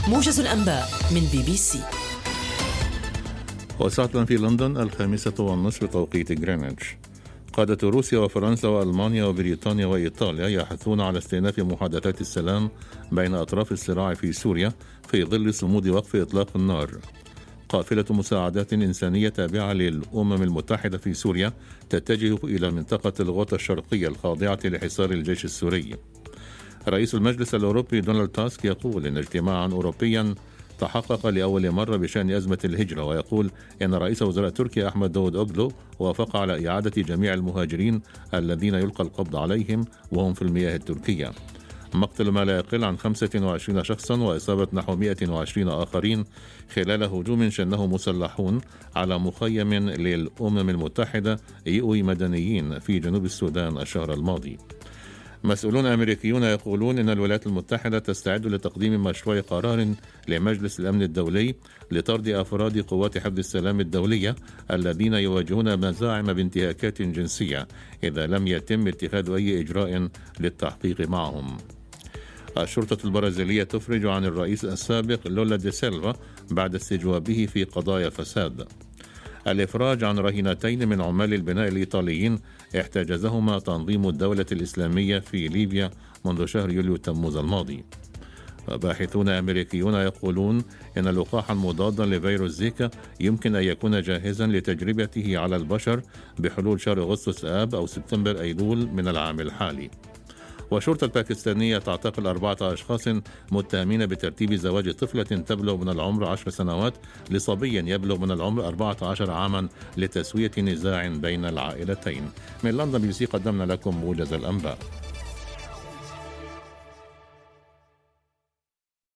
موجز الأنباء من BBC. وساعة في لندن 5:30 توقيت غرينتش. قادة روسيا وفرنسا وألمانيا وبريطانيا وإيطاليا يحثون على استئناف محادثات السلام بين أطراف الصراع في سوريا في ظل صمود وقف إطلاق النار. قافلة مساعدات إنسانية تابعة للأمم المتحدة في سوريا تتجه إلى منطقة الغوطة الشرقية الخاضعة لحصار الجيش السوري. رئيس المجلس الأوروبي دونالد تاسك يقول إن اجتماعا أوروبيا تحقق لأول مرة بشأن أزمة الهجرة، ويقول إن رئيس وزراء تركيا أحمد داوودوغلو وافق على إعادة جميع المهاجرين الذين يلقى القبض عليهم وهم في المياه التركية. مقتل ما لا يقل عن 25 شخصا وإصابة نحو 120 آخرين خلال هجوم شنه مسلحون على مخيم للأمم المتحدة يؤوي مدنيين في جنوب السودان الشهر الماضي. مسؤولون أمريكيون يقولون إن الولايات المتحدة تستعد لتقديم مشروع قرار لمجلس الأمن الدولي لطرد أفراد قوات حفظ السلام الدولية الذين يواجهون مزاعم بانتهاكات جنسية إذا لم يتم اتخاذ أي إجراء للتحقيق معهم. الشرطة البرازيلية تفرج عن الرئيس السابق لولا دي سيلفا بعد استجوابه في قضايا فساد. الإفراج عن رهينتين من عمال البناء الإيطاليين احتجزهما تنظيم الدولة الإسلامية في ليبيا منذ شهر يوليو تموز الماضي. باحثون أمريكيون يقولون إن لقاحا مضادا لفيروس زيكا يمكن أن يكون جاهزا لتجربته على البشر بحلول شهر أغسطس آب أو سبتمبر أيلول من العام الحالي. والشرطة الباكستانية تعتقل 4 أشخاص متهمين بترتيب زواج طفلة تبلغ من العمر 10 سنوات لصبي يبلغ من العمر 14 عاما لتسوية نزاع بين العائلتين. من لندن BBC قدمنا لكم موجز الأنباء.